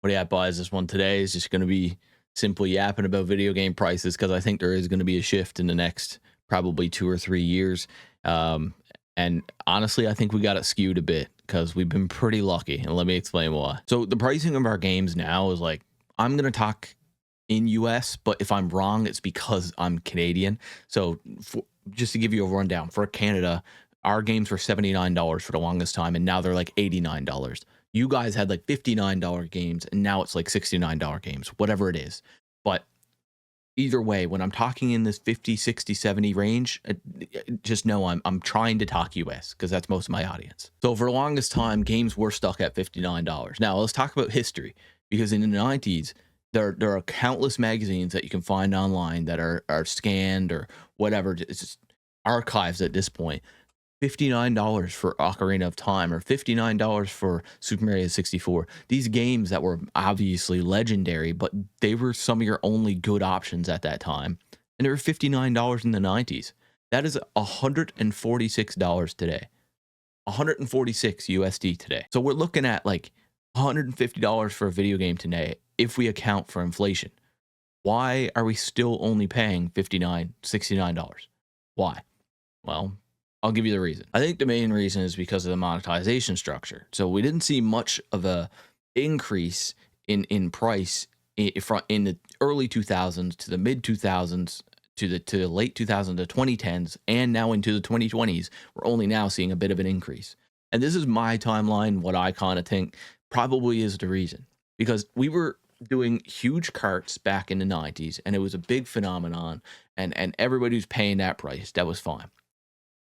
What do you buys this one today is just going to be simply yapping about video game prices because I think there is going to be a shift in the next probably 2 or 3 years. Um, and honestly, I think we got it skewed a bit because we've been pretty lucky. And let me explain why. So the pricing of our games now is like, I'm going to talk in US, but if I'm wrong, it's because I'm Canadian. So just to give you a rundown, for Canada, our games were $79 for the longest time, and now they're like $89. You guys had like $59 games, and now it's like $69 games, whatever it is. But either way, when I'm talking in this 50, 60, 70 range, just know I'm trying to talk US because that's most of my audience. So for the longest time, games were stuck at $59. Now let's talk about history, because in the 90s, there are countless magazines that you can find online that are scanned or whatever. It's just archives at this point. $59 for Ocarina of Time or $59 for Super Mario 64. These games that were obviously legendary, but they were some of your only good options at that time. And they were $59 in the 90s. That is $146 today. 146 USD today. So we're looking at like $150 for a video game today if we account for inflation. Why are we still only paying $59, $69? Why? Well, I'll give you the reason. I think the main reason is because of the monetization structure. So we didn't see much of a increase in price in the early 2000s to the mid 2000s to the late 2000s to 2010s and now into the 2020s. We're only now seeing a bit of an increase. And this is my timeline. What I kind of think probably is the reason, because we were doing huge carts back in the 90s and it was a big phenomenon, and everybody was paying that price. That was fine.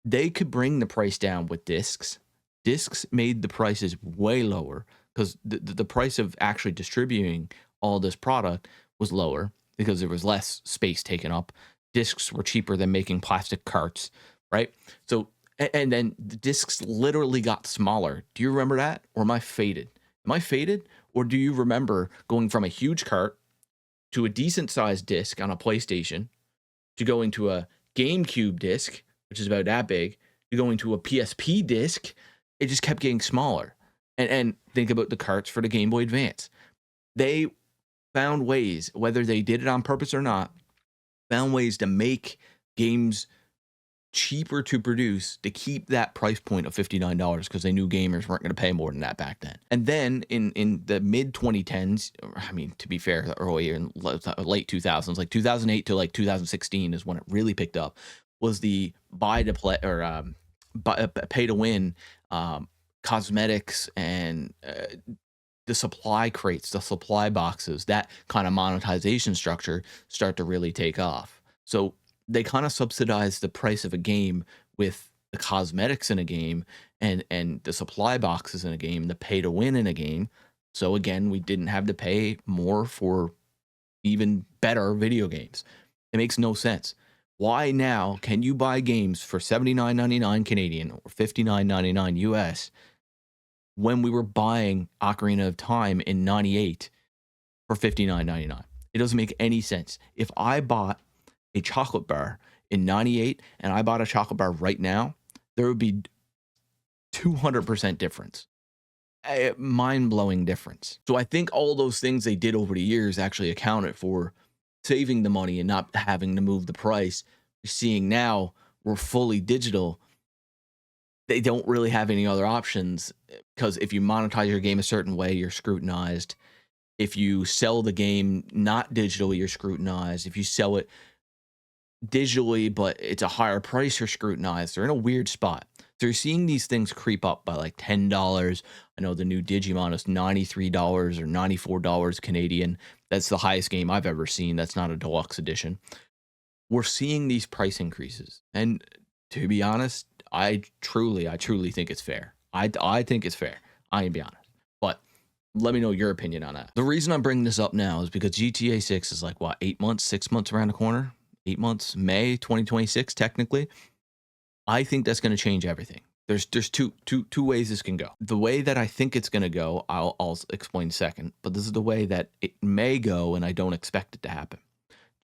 They could bring the price down with discs. Discs made the prices way lower because the price of actually distributing all this product was lower because there was less space taken up. Discs were cheaper than making plastic carts, right? So, and then the discs literally got smaller. Do you remember that? Or am I faded? Am I faded? Or do you remember going from a huge cart to a decent sized disc on a PlayStation to going to a GameCube disc, which is about that big, to going to a PSP disc? It just kept getting smaller. And think about the carts for the Game Boy Advance. They found ways, whether they did it on purpose or not, found ways to make games cheaper to produce to keep that price point of $59 because they knew gamers weren't going to pay more than that back then. And then in the mid 2010s, I mean, to be fair, earlier in late 2000s, like 2008 to like 2016 is when it really picked up, was the buy to play or pay to win cosmetics and the supply crates, the supply boxes, that kind of monetization structure start to really take off. So they kind of subsidize the price of a game with the cosmetics in a game and the supply boxes in a game, the pay to win in a game. So again, we didn't have to pay more for even better video games. It makes no sense. Why now can you buy games for $79.99 Canadian or $59.99 US when we were buying Ocarina of Time in 98 for $59.99? It doesn't make any sense. If I bought a chocolate bar in 98 and I bought a chocolate bar right now, there would be 200% difference. A mind-blowing difference. So I think all those things they did over the years actually accounted for saving the money and not having to move the price. You're seeing now we're fully digital. They don't really have any other options, because if you monetize your game a certain way, you're scrutinized. If you sell the game not digitally, you're scrutinized. If you sell it digitally, but it's a higher price, you're scrutinized. They're in a weird spot. So you're seeing these things creep up by like $10. I know the new Digimon is $93 or $94 Canadian. That's the highest game I've ever seen. That's not a deluxe edition. We're seeing these price increases. And to be honest, I truly think it's fair. I think it's fair. I can be honest. But let me know your opinion on that. The reason I'm bringing this up now is because GTA 6 is like, what, 8 months, 6 months around the corner? 8 months, May 2026, technically. I think that's going to change everything. There's two ways this can go. The way that I think it's going to go, I'll explain in a second, but this is the way that it may go, and I don't expect it to happen.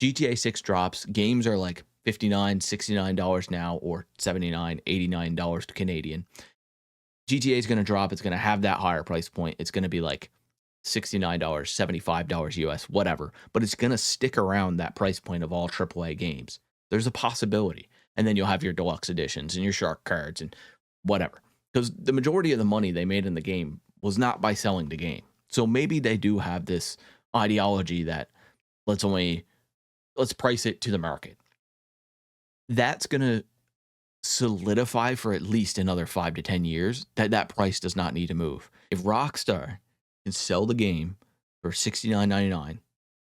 GTA 6 drops, games are like $59, $69 now, or $79, $89 Canadian. GTA is going to drop, it's going to have that higher price point. It's going to be like $69, $75 US, whatever, but it's going to stick around that price point of all AAA games. There's a possibility. And then you'll have your deluxe editions and your shark cards and whatever. Because the majority of the money they made in the game was not by selling the game. So maybe they do have this ideology that let's price it to the market. That's going to solidify for at least another 5 to 10 years that price does not need to move. If Rockstar can sell the game for $69.99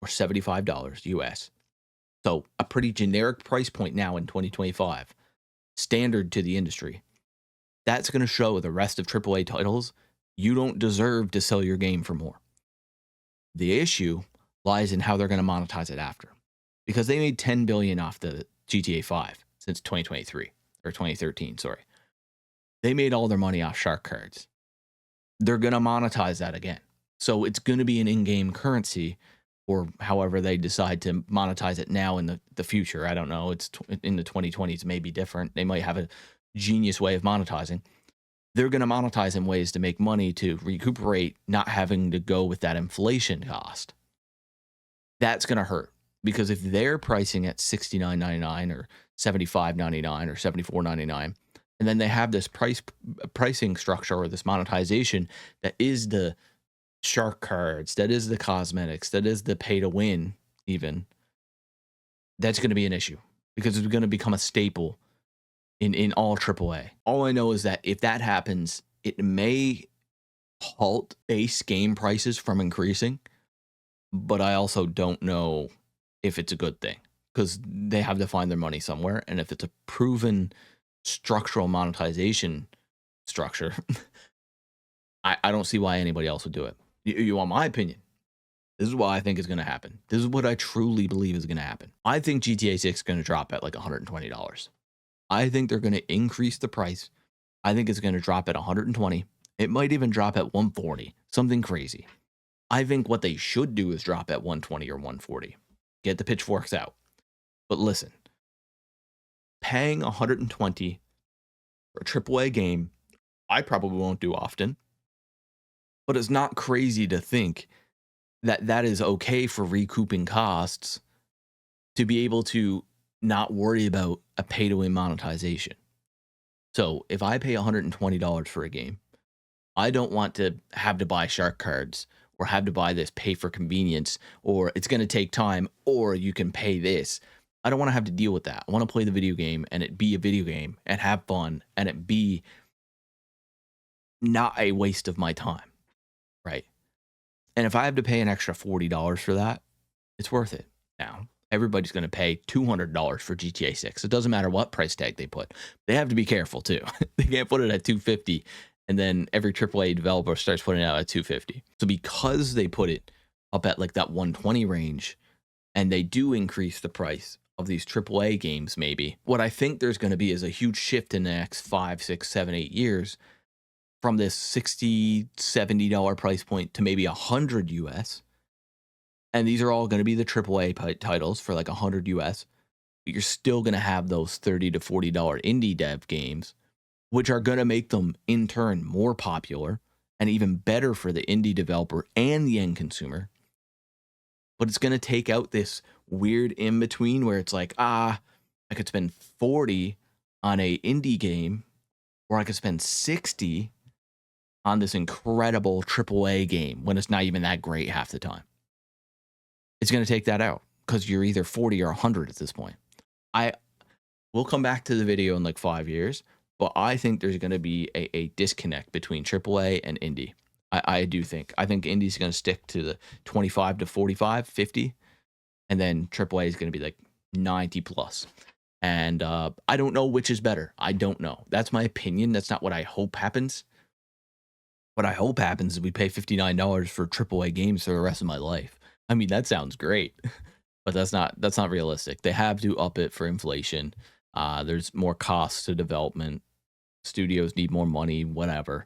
or $75 US, so a pretty generic price point now in 2025, standard to the industry, that's going to show the rest of AAA titles you don't deserve to sell your game for more. The issue lies in how they're going to monetize it after, because they made $10 billion off the GTA 5 since 2023 or 2013. Sorry, they made all their money off shark cards. They're going to monetize that again, so it's going to be an in-game currency, or however they decide to monetize it now in the future. I don't know. It's in the 2020s, maybe different. They might have a genius way of monetizing. They're going to monetize in ways to make money to recuperate not having to go with that inflation cost. That's going to hurt, because if they're pricing at $69.99 or $75.99 or $74.99, and then they have this pricing structure or this monetization that is the shark cards, that is the cosmetics, that is the pay to win, even, that's going to be an issue, because it's going to become a staple in all AAA. All I know is that if that happens, it may halt base game prices from increasing, but I also don't know if it's a good thing, because they have to find their money somewhere. And if it's a proven structural monetization structure, I don't see why anybody else would do it. You want my opinion? This is what I think is going to happen. This is what I truly believe is going to happen. I think GTA 6 is going to drop at like $120. I think they're going to increase the price. I think it's going to drop at $120. It might even drop at $140, something crazy. I think what they should do is drop at $120 or $140. Get the pitchforks out. But listen, paying $120 for a AAA game, I probably won't do often. But it's not crazy to think that that is okay for recouping costs, to be able to not worry about a pay-to-win monetization. So if I pay $120 for a game, I don't want to have to buy shark cards or have to buy this pay for convenience, or it's going to take time, or you can pay this. I don't want to have to deal with that. I want to play the video game and it be a video game and have fun and it be not a waste of my time, right? And if I have to pay an extra $40 for that, it's worth it. Now, everybody's going to pay $200 for GTA 6. It doesn't matter what price tag they put. They have to be careful too. They can't put it at $250 and then every AAA developer starts putting it out at $250. So because they put it up at like that $120 range, and they do increase the price of these AAA games, maybe, what I think there's going to be is a huge shift in the next 5, 6, 7, 8 years from this $60, $70 price point to maybe $100 US. And these are all going to be the AAA titles for like $100 US. But you're still going to have those $30 to $40 indie dev games, which are going to make them in turn more popular and even better for the indie developer and the end consumer. But it's going to take out this weird in between where it's like, I could spend 40 on a indie game, or I could spend 60 on this incredible AAA game when it's not even that great half the time. It's going to take that out because you're either 40 or 100 at this point. We'll come back to the video in like 5 years, but I think there's going to be a disconnect between AAA and indie. I do think. I think indie's going to stick to the 25 to 45, 50, and then AAA is going to be like 90 plus. And I don't know which is better. I don't know. That's my opinion. That's not what I hope happens. What I hope happens is we pay $59 for AAA games for the rest of my life. I mean, that sounds great, but that's not realistic. They have to up it for inflation. There's more costs to development. Studios need more money, whatever.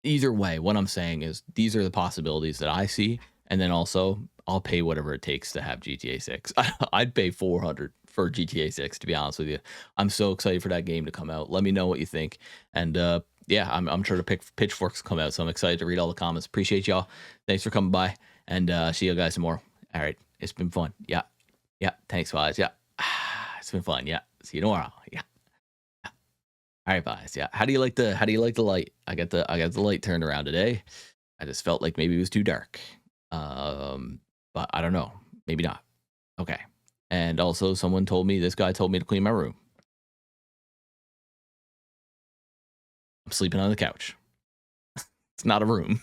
Either way, what I'm saying is these are the possibilities that I see. And then also, I'll pay whatever it takes to have GTA 6. I'd pay $400 for GTA 6, to be honest with you. I'm so excited for that game to come out. Let me know what you think. And yeah, I'm sure the pitchforks come out, so I'm excited to read all the comments. Appreciate y'all. Thanks for coming by, and see you guys tomorrow. All right, it's been fun. Yeah, yeah. Thanks, guys. Yeah, it's been fun. Yeah, see you tomorrow. Yeah. All right, guys. Yeah. How do you like the light? I got the light turned around today. I just felt like maybe it was too dark. But I don't know. Maybe not. Okay. And also, this guy told me to clean my room. I'm sleeping on the couch. It's not a room.